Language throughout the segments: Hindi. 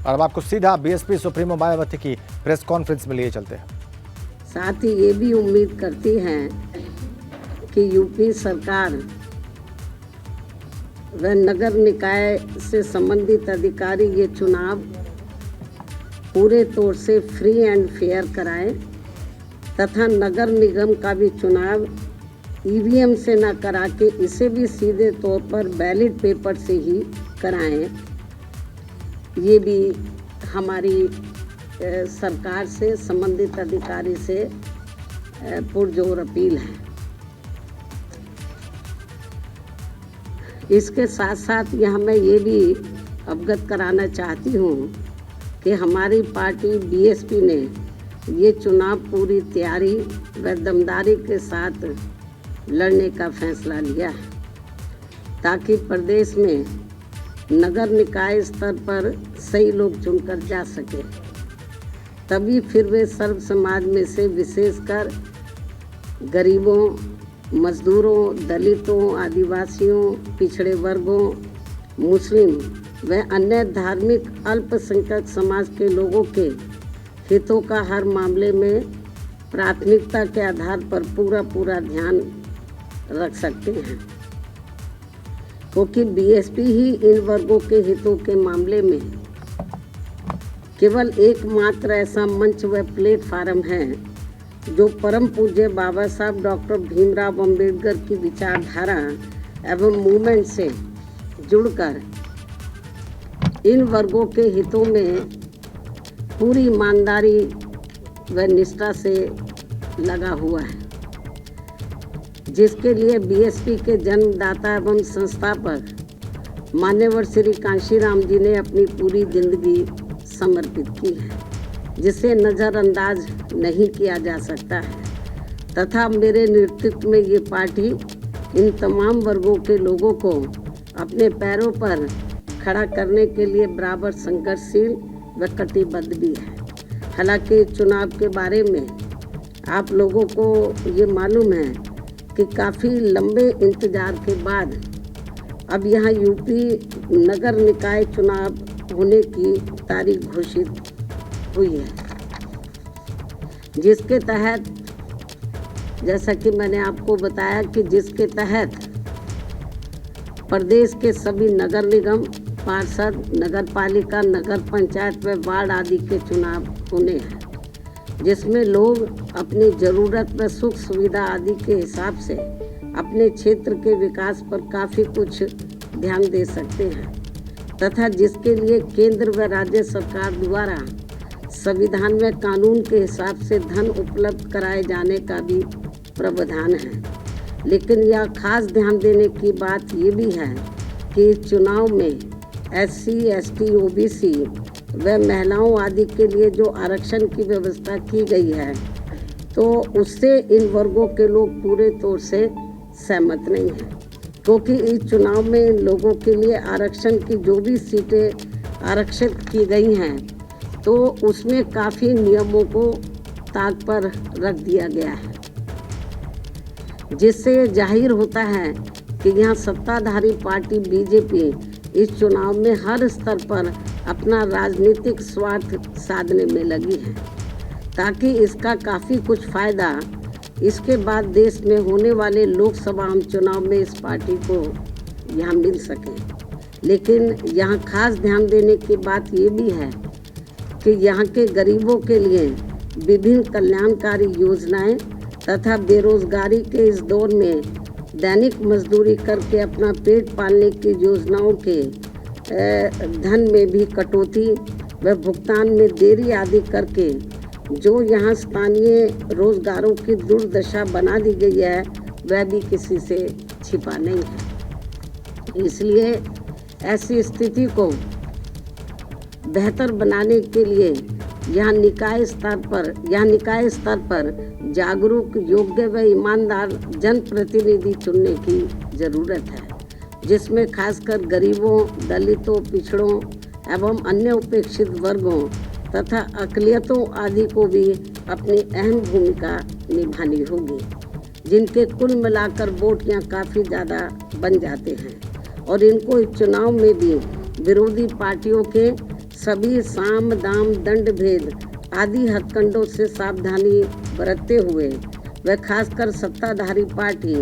और अब आपको सीधा बीएसपी सुप्रीमो मायावती की प्रेस कॉन्फ्रेंस में लिए चलते हैं। साथ ही ये भी उम्मीद करती हैं कि यूपी सरकार व नगर निकाय से संबंधित अधिकारी ये चुनाव पूरे तौर से फ्री एंड फेयर कराएं तथा नगर निगम का भी चुनाव ईवीएम से न करा के इसे भी सीधे तौर पर बैलेट पेपर से ही कराएं। ये भी हमारी सरकार से संबंधित अधिकारी से पुरजोर अपील है। इसके साथ साथ यहाँ मैं ये भी अवगत कराना चाहती हूँ कि हमारी पार्टी बीएसपी ने ये चुनाव पूरी तैयारी व दमदारी के साथ लड़ने का फैसला लिया है ताकि प्रदेश में नगर निकाय स्तर पर सही लोग चुनकर जा सके। तभी फिर वे सर्व समाज में से विशेषकर गरीबों, मजदूरों, दलितों, आदिवासियों, पिछड़े वर्गों, मुस्लिम व अन्य धार्मिक अल्पसंख्यक समाज के लोगों के हितों का हर मामले में प्राथमिकता के आधार पर पूरा ध्यान रख सकते हैं, क्योंकि बीएसपी ही इन वर्गों के हितों के मामले में केवल एकमात्र ऐसा मंच व प्लेटफार्म है जो परम पूज्य बाबा साहब डॉक्टर भीमराव अंबेडकर की विचारधारा एवं मूवमेंट से जुड़कर इन वर्गों के हितों में पूरी ईमानदारी व निष्ठा से लगा हुआ है, जिसके लिए बीएसपी के जन्मदाता एवं संस्थापक मान्यवर श्री कांशीराम जी ने अपनी पूरी जिंदगी समर्पित की है, जिसे नज़रअंदाज नहीं किया जा सकता है। तथा मेरे नेतृत्व में ये पार्टी इन तमाम वर्गों के लोगों को अपने पैरों पर खड़ा करने के लिए बराबर संघर्षशील व कटिबद्ध भी है। हालांकि चुनाव के बारे में आप लोगों को ये मालूम है कि काफ़ी लंबे इंतजार के बाद अब यहाँ यूपी नगर निकाय चुनाव होने की तारीख घोषित हुई है, जिसके तहत जैसा कि मैंने आपको बताया कि जिसके तहत प्रदेश के सभी नगर निगम, पार्षद, नगर पालिका, नगर पंचायत व वार्ड आदि के चुनाव होने हैं, जिसमें लोग अपनी ज़रूरत व सुख सुविधा आदि के हिसाब से अपने क्षेत्र के विकास पर काफ़ी कुछ ध्यान दे सकते हैं तथा जिसके लिए केंद्र व राज्य सरकार द्वारा संविधान में कानून के हिसाब से धन उपलब्ध कराए जाने का भी प्रावधान है। लेकिन यह खास ध्यान देने की बात ये भी है कि चुनाव में SC, ST, OBC व महिलाओं आदि के लिए जो आरक्षण की व्यवस्था की गई है तो उससे इन वर्गों के लोग पूरे तौर से सहमत नहीं हैं, क्योंकि इस चुनाव में इन लोगों के लिए आरक्षण की जो भी सीटें आरक्षित की गई हैं तो उसमें काफ़ी नियमों को ताक पर रख दिया गया है, जिससे जाहिर होता है कि यहाँ सत्ताधारी पार्टी बीजेपी इस चुनाव में हर स्तर पर अपना राजनीतिक स्वार्थ साधने में लगी है ताकि इसका काफ़ी कुछ फ़ायदा इसके बाद देश में होने वाले लोकसभा चुनाव में इस पार्टी को यहाँ मिल सके। लेकिन यहाँ खास ध्यान देने की बात ये भी है कि यहाँ के गरीबों के लिए विभिन्न कल्याणकारी योजनाएं तथा बेरोजगारी के इस दौर में दैनिक मजदूरी करके अपना पेट पालने की योजनाओं के धन में भी कटौती व भुगतान में देरी आदि करके जो यहाँ स्थानीय रोजगारों की दुर्दशा बना दी गई है वह भी किसी से छिपा नहीं है। इसलिए ऐसी स्थिति को बेहतर बनाने के लिए यहाँ निकाय स्तर पर जागरूक, योग्य व ईमानदार जनप्रतिनिधि चुनने की ज़रूरत है, जिसमें खासकर गरीबों, दलितों, पिछड़ों एवं अन्य उपेक्षित वर्गों तथा अक़लियतों आदि को भी अपनी अहम भूमिका निभानी होगी, जिनके कुल मिलाकर वोट यहाँ काफ़ी ज़्यादा बन जाते हैं और इनको इस चुनाव में भी विरोधी पार्टियों के सभी साम दाम दंड भेद आदि हथकंडों से सावधानी बरतते हुए व खासकर सत्ताधारी पार्टी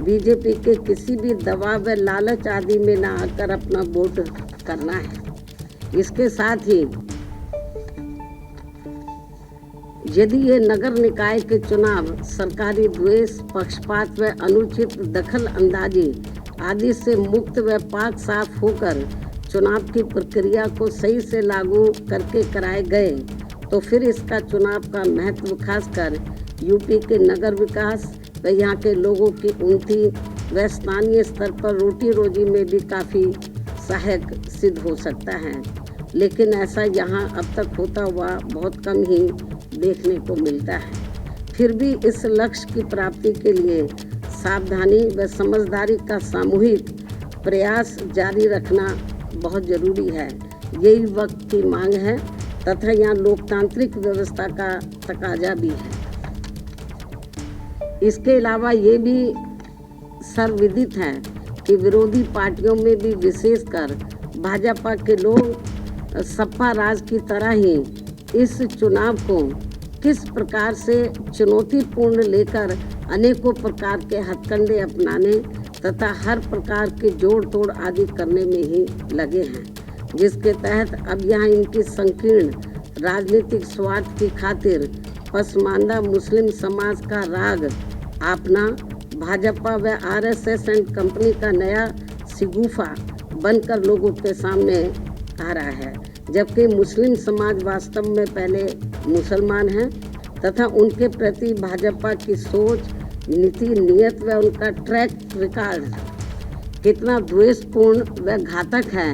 बीजेपी के किसी भी दबाव व लालच आदि में न आकर अपना वोट करना है। इसके साथ ही यदि ये नगर निकाय के चुनाव सरकारी द्वेष, पक्षपात व अनुचित दखल अंदाजी आदि से मुक्त व पाक साफ होकर चुनाव की प्रक्रिया को सही से लागू करके कराए गए तो फिर इसका चुनाव का महत्व खासकर यूपी के नगर विकास व यहाँ के लोगों की उन्नति व स्थानीय स्तर पर रोटी रोजी में भी काफ़ी सहायक सिद्ध हो सकता है। लेकिन ऐसा यहाँ अब तक होता हुआ बहुत कम ही देखने को मिलता है। फिर भी इस लक्ष्य की प्राप्ति के लिए सावधानी व समझदारी का सामूहिक प्रयास जारी रखना बहुत ज़रूरी है। यही वक्त की मांग है तथा यहाँ लोकतांत्रिक व्यवस्था का तकाजा भी है। इसके अलावा ये भी सर्वविदित है कि विरोधी पार्टियों में भी विशेषकर भाजपा के लोग सपा राज की तरह ही इस चुनाव को किस प्रकार से चुनौतीपूर्ण लेकर अनेकों प्रकार के हथकंडे अपनाने तथा हर प्रकार के जोड़ तोड़ आदि करने में ही लगे हैं, जिसके तहत अब यहाँ इनकी संकीर्ण राजनीतिक स्वार्थ की खातिर पसमानदा मुस्लिम समाज का राग अपना भाजपा व आरएसएस एंड कंपनी का नया शिगुफा बनकर लोगों के सामने आ रहा है। जबकि मुस्लिम समाज वास्तव में पहले मुसलमान हैं तथा उनके प्रति भाजपा की सोच, नीति, नियत व उनका ट्रैक रिकॉर्ड कितना द्वेषपूर्ण व घातक है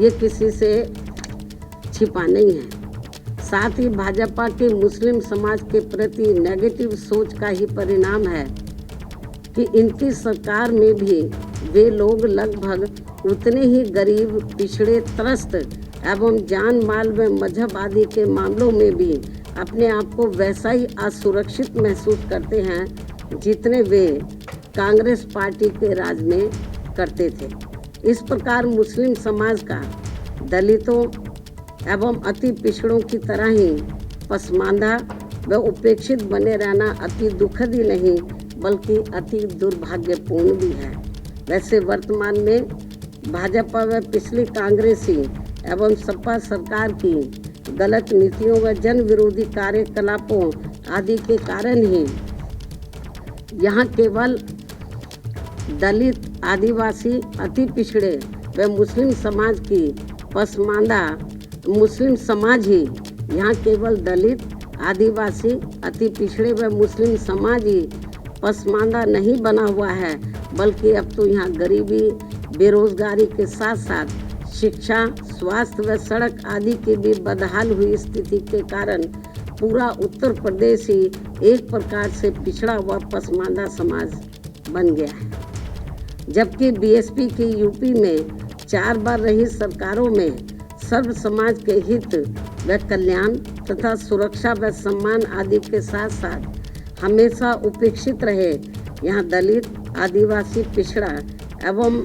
ये किसी से छिपा नहीं है। साथ ही भाजपा के मुस्लिम समाज के प्रति नेगेटिव सोच का ही परिणाम है कि इनकी सरकार में भी वे लोग लगभग उतने ही गरीब, पिछड़े, त्रस्त एवं जान माल व मजहब आदि के मामलों में भी अपने आप को वैसा ही असुरक्षित महसूस करते हैं जितने वे कांग्रेस पार्टी के राज में करते थे। इस प्रकार मुस्लिम समाज का दलितों एवं अति पिछड़ों की तरह ही पसमानदा व उपेक्षित बने रहना अति दुखद ही नहीं बल्कि अति दुर्भाग्यपूर्ण भी है। वैसे वर्तमान में भाजपा व पिछली कांग्रेसी एवं सपा सरकार की गलत नीतियों व जन विरोधी कार्यकलापों आदि के कारण ही यहाँ केवल दलित, आदिवासी, अति पिछड़े व मुस्लिम समाज की पसमानदा मुस्लिम समाज ही यहाँ केवल दलित, आदिवासी, अति पिछड़े व मुस्लिम समाज ही पसमानदा नहीं बना हुआ है बल्कि अब तो यहाँ गरीबी, बेरोजगारी के साथ साथ शिक्षा, स्वास्थ्य व सड़क आदि की भी बदहाल हुई स्थिति के कारण पूरा उत्तर प्रदेश ही एक प्रकार से पिछड़ा हुआ पसमानदा समाज बन गया है। जबकि बीएसपी की यूपी में 4 बार रही सरकारों में सर्व समाज के हित व कल्याण तथा सुरक्षा व सम्मान आदि के साथ साथ हमेशा उपेक्षित रहे यहाँ दलित, आदिवासी, पिछड़ा एवं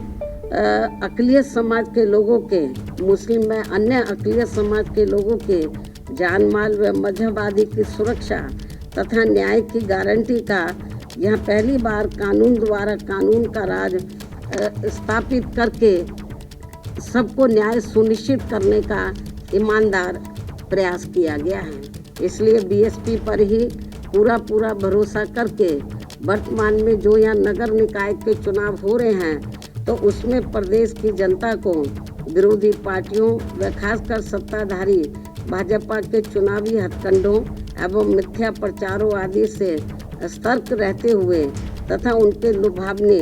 अक़लियत समाज के लोगों के, मुस्लिम व अन्य अक़लियत समाज के लोगों के जान माल व मजहब आदि की सुरक्षा तथा न्याय की गारंटी का यहाँ पहली बार कानून द्वारा कानून का राज स्थापित करके सबको न्याय सुनिश्चित करने का ईमानदार प्रयास किया गया है। इसलिए बीएसपी पर ही पूरा भरोसा करके वर्तमान में जो यहाँ नगर निकाय के चुनाव हो रहे हैं तो उसमें प्रदेश की जनता को विरोधी पार्टियों व खासकर सत्ताधारी भाजपा के चुनावी हथकंडों एवं मिथ्या प्रचारों आदि से सतर्क रहते हुए तथा उनके लुभावने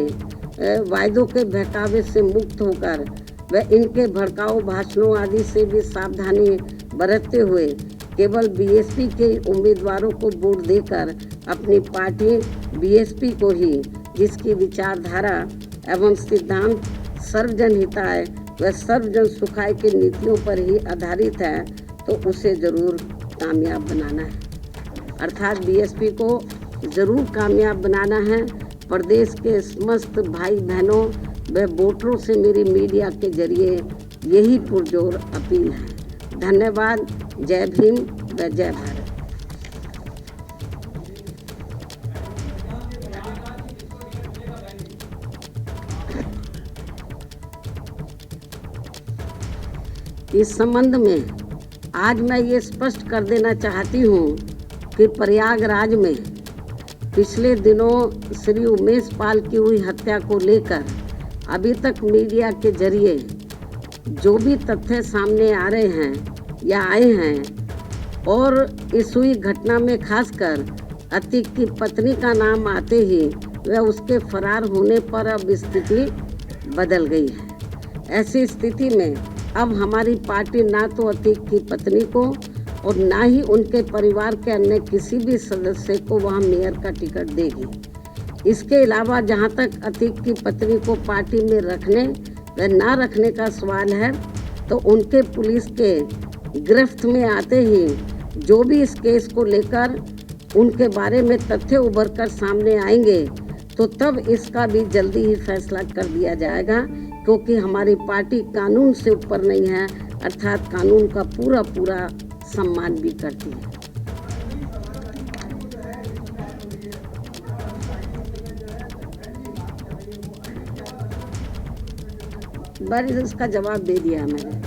वायदों के बहकावे से मुक्त होकर व इनके भड़काऊ भाषणों आदि से भी सावधानी बरतते हुए केवल बीएसपी के उम्मीदवारों को वोट देकर अपनी पार्टी बीएसपी को ही, जिसकी विचारधारा एवं सिद्धांत सर्वजन हिताय व सर्वजन सुखाय की नीतियों पर ही आधारित है, तो उसे जरूर कामयाब बनाना है। अर्थात बीएसपी को जरूर कामयाब बनाना है। प्रदेश के समस्त भाई बहनों व वोटरों से मेरी मीडिया के जरिए यही पुरजोर अपील है। धन्यवाद। जय भीम व जय भारत। इस संबंध में आज मैं ये स्पष्ट कर देना चाहती हूँ कि प्रयागराज में पिछले दिनों श्री उमेश पाल की हुई हत्या को लेकर अभी तक मीडिया के जरिए जो भी तथ्य सामने आ रहे हैं या आए हैं, और इस हुई घटना में खासकर अतीक की पत्नी का नाम आते ही वह उसके फरार होने पर अब स्थिति बदल गई है। ऐसी स्थिति में अब हमारी पार्टी ना तो अतीक की पत्नी को और ना ही उनके परिवार के अन्य किसी भी सदस्य को वहां मेयर का टिकट देगी। इसके अलावा जहां तक अतीक की पत्नी को पार्टी में रखने व ना रखने का सवाल है, तो उनके पुलिस के गिरफ्त में आते ही जो भी इस केस को लेकर उनके बारे में तथ्य उभर कर सामने आएंगे, तो तब इसका भी जल्दी ही फैसला कर दिया जाएगा, क्योंकि हमारी पार्टी कानून से ऊपर नहीं है, अर्थात कानून का पूरा पूरा सम्मान भी करती है। बस इसका जवाब दे दिया मैंने।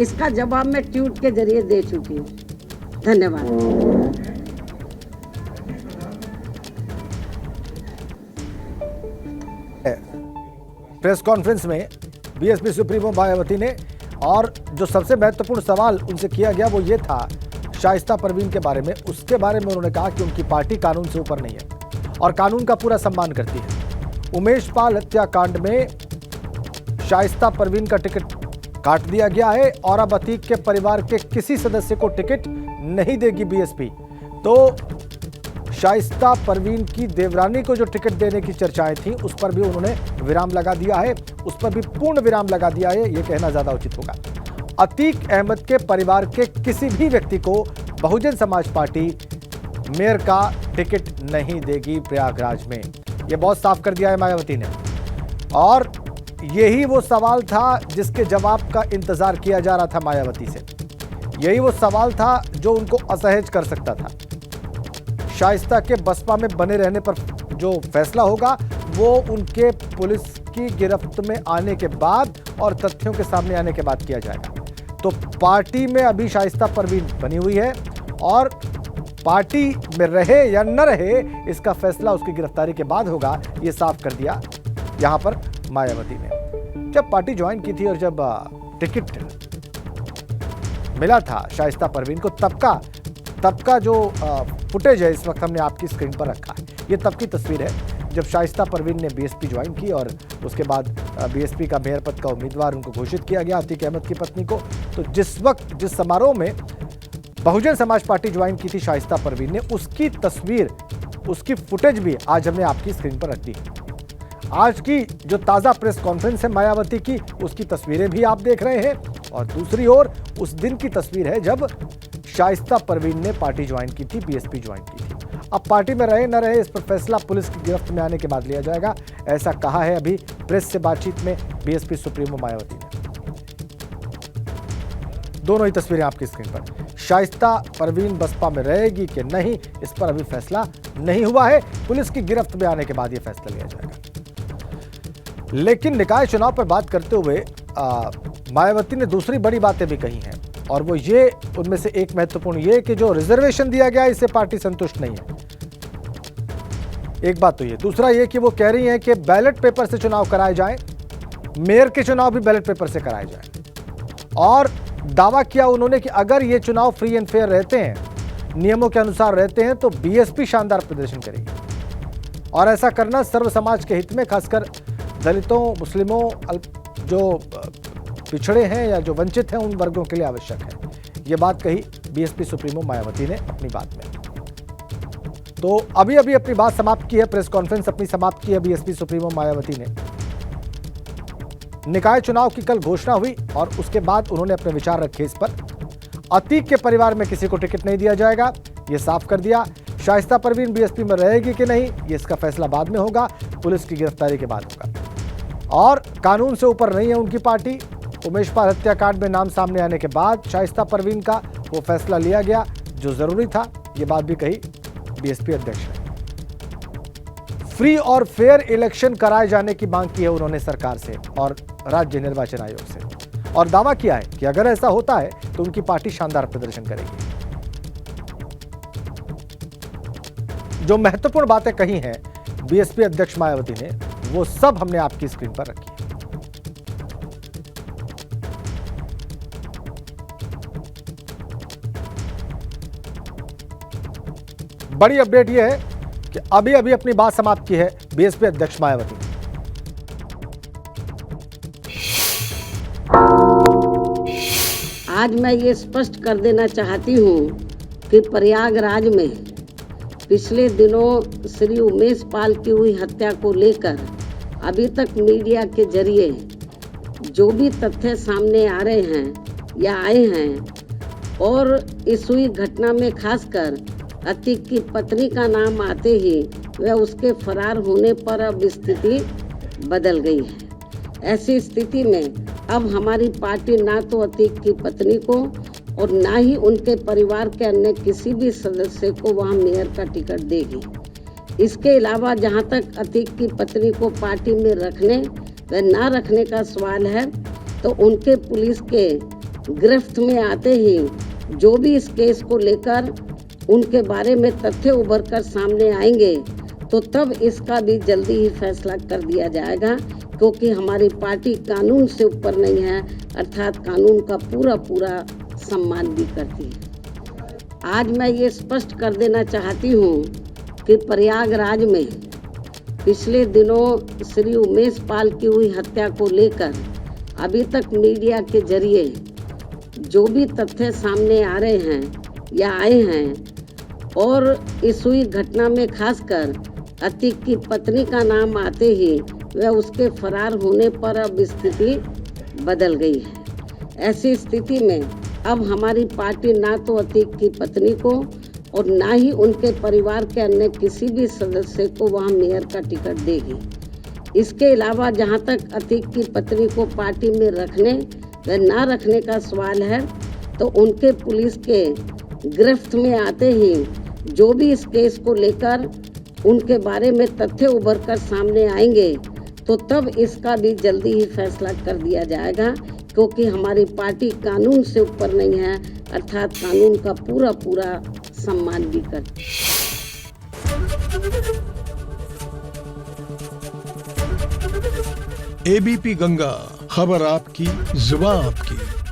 इसका जवाब मैं ट्वीट के जरिए दे चुकी हूँ। धन्यवाद। प्रेस कॉन्फ्रेंस में बीएसपी सुप्रीमो मायावती ने, और जो सबसे महत्वपूर्ण सवाल उनसे किया गया वो ये था शाइस्ता परवीन के बारे में। उसके बारे में उन्होंने कहा कि उनकी पार्टी कानून से ऊपर नहीं है और कानून का पूरा सम्मान करती है। उमेश पाल हत्याकांड में शाइस्ता परवीन का टिकट काट दिया गया है और अब अतीक के परिवार के किसी सदस्य को टिकट नहीं देगी बीएसपी। तो शाइस्ता परवीन की देवरानी को जो टिकट देने की चर्चाएं थी उस पर भी उन्होंने विराम लगा दिया है, उस पर भी पूर्ण विराम लगा दिया है, ये कहना ज्यादा उचित होगा। अतीक अहमद के परिवार के किसी भी व्यक्ति को बहुजन समाज पार्टी मेयर का टिकट नहीं देगी प्रयागराज में, ये बहुत साफ कर दिया है मायावती ने। और यही वो सवाल था जिसके जवाब का इंतजार किया जा रहा था मायावती से। यही वो सवाल था जो उनको असहज कर सकता था। शाइस्ता के बसपा में बने रहने पर जो फैसला होगा वो उनके पुलिस की गिरफ्त में आने के बाद और तथ्यों के सामने आने के बाद किया जाएगा। तो पार्टी में अभी शाइस्ता परवीन बनी हुई है और पार्टी में रहे या न रहे इसका फैसला उसकी गिरफ्तारी के बाद होगा, ये साफ कर दिया यहां पर मायावती ने। जब पार्टी ज्वाइन की थी और जब टिकट मिला था शाइस्ता परवीन को, तब का जो फुटेज है इस वक्त हमने आपकी स्क्रीन पर रखा है। ये तब की तस्वीर है जब शाइस्ता परवीन ने बीएसपी ज्वाइन की और उसके बाद बीएसपी का मेयर पद का उम्मीदवार उनको घोषित किया गया, अतीक अहमद की पत्नी को। तो जिस वक्त जिस समारोह में बहुजन समाज पार्टी ज्वाइन की थी शाइस्ता परवीन ने, उसकी तस्वीर, उसकी फुटेज भी आज हमने आपकी स्क्रीन पर रख दी। आज की जो ताज़ा प्रेस कॉन्फ्रेंस है मायावती की, उसकी तस्वीरें भी आप देख रहे हैं। और दूसरी ओर उस दिन की तस्वीर है जब शाइस्ता परवीन ने पार्टी ज्वाइन की थी, बीएसपी ज्वाइन की थी। अब पार्टी में रहे न रहे इस पर फैसला पुलिस की गिरफ्त में आने के बाद लिया जाएगा, ऐसा कहा है अभी प्रेस से बातचीत में बीएसपी सुप्रीमो मायावती ने। दोनों ही तस्वीरें आपकी स्क्रीन पर। शाइस्ता परवीन बसपा में रहेगी कि नहीं, इस पर अभी फैसला नहीं हुआ है, पुलिस की गिरफ्त में आने के बाद यह फैसला लिया जाएगा। लेकिन निकाय चुनाव पर बात करते हुए मायावती ने दूसरी बड़ी बातें भी कही हैं, और वो ये, उनमें से एक महत्वपूर्ण ये कि जो रिजर्वेशन दिया गया इससे पार्टी संतुष्ट नहीं है। एक बात तो ये, दूसरा ये कि वो कह रही हैं कि बैलेट पेपर से चुनाव कराए जाएं, मेयर के चुनाव भी बैलेट पेपर से कराए जाएं। और दावा किया उन्होंने कि अगर ये चुनाव फ्री एंड फेयर रहते हैं, नियमों के अनुसार रहते हैं, तो बीएसपी शानदार प्रदर्शन करेगी। और ऐसा करना सर्व समाज के हित में, खासकर दलितों, मुस्लिमों, जो पिछड़े हैं या जो वंचित हैं, उन वर्गों के लिए आवश्यक है। ये बात कही बीएसपी सुप्रीमो मायावती ने अपनी बात में। तो अभी अपनी बात समाप्त की है, प्रेस कॉन्फ्रेंस अपनी समाप्त की है बीएसपी सुप्रीमो मायावती ने। निकाय चुनाव की कल घोषणा हुई और उसके बाद उन्होंने अपने विचार रखे इस पर। अतीक के परिवार में किसी को टिकट नहीं दिया जाएगा, यह साफ कर दिया। शाइस्ता परवीन बीएसपी में रहेगी कि नहीं, ये इसका फैसला बाद में होगा, पुलिस की गिरफ्तारी के बाद होगा। और कानून से ऊपर नहीं है उनकी पार्टी। उमेश पाल हत्याकांड में नाम सामने आने के बाद शाइस्ता परवीन का वो फैसला लिया गया जो जरूरी था, ये बात भी कही बीएसपी अध्यक्ष ने। फ्री और फेयर इलेक्शन कराए जाने की मांग की है उन्होंने सरकार से और राज्य निर्वाचन आयोग से, और दावा किया है कि अगर ऐसा होता है तो उनकी पार्टी शानदार प्रदर्शन करेगी। जो महत्वपूर्ण बातें कही हैं बीएसपी अध्यक्ष मायावती ने, वो सब हमने आपकी स्क्रीन पर रखी है। बड़ी अपडेट यह है कि अभी अभी अपनी बात समाप्त की है बीएसपी अध्यक्ष मायावती ने। आज मैं ये स्पष्ट कर देना चाहती हूँ कि प्रयागराज में पिछले दिनों श्री उमेश पाल की हुई हत्या को लेकर अभी तक मीडिया के जरिए जो भी तथ्य सामने आ रहे हैं या आए हैं, और इस हुई घटना में खासकर अतीक की पत्नी का नाम आते ही वह उसके फरार होने पर अब स्थिति बदल गई है। ऐसी स्थिति में अब हमारी पार्टी ना तो अतीक की पत्नी को और ना ही उनके परिवार के अन्य किसी भी सदस्य को वहां मेयर का टिकट देगी। इसके अलावा जहां तक अतीक की पत्नी को पार्टी में रखने व ना रखने का सवाल है, तो उनके पुलिस के गिरफ्त में आते ही जो भी इस केस को लेकर उनके बारे में तथ्य उभर कर सामने आएंगे, तो तब इसका भी जल्दी ही फैसला कर दिया जाएगा, क्योंकि हमारी पार्टी कानून से ऊपर नहीं है, अर्थात कानून का पूरा सम्मान भी करती है। आज मैं ये स्पष्ट कर देना चाहती हूँ कि प्रयागराज में पिछले दिनों श्री उमेश पाल की हुई हत्या को लेकर अभी तक मीडिया के जरिए जो भी तथ्य सामने आ रहे हैं या आए हैं, और इस हुई घटना में खासकर अतीक की पत्नी का नाम आते ही वह उसके फरार होने पर अब स्थिति बदल गई है। ऐसी स्थिति में अब हमारी पार्टी ना तो अतीक की पत्नी को और ना ही उनके परिवार के अन्य किसी भी सदस्य को वहां मेयर का टिकट देगी। इसके अलावा जहां तक अतीक की पत्नी को पार्टी में रखने व ना रखने का सवाल है, तो उनके पुलिस के गिरफ्त में आते ही जो भी इस केस को लेकर उनके बारे में तथ्य उभर कर सामने आएंगे, तो तब इसका भी जल्दी ही फैसला कर दिया जाएगा, क्योंकि हमारी पार्टी कानून से ऊपर नहीं है, अर्थात कानून का पूरा सम्मान भी करती है। एबीपी गंगा, खबर आपकी, जुबान आपकी।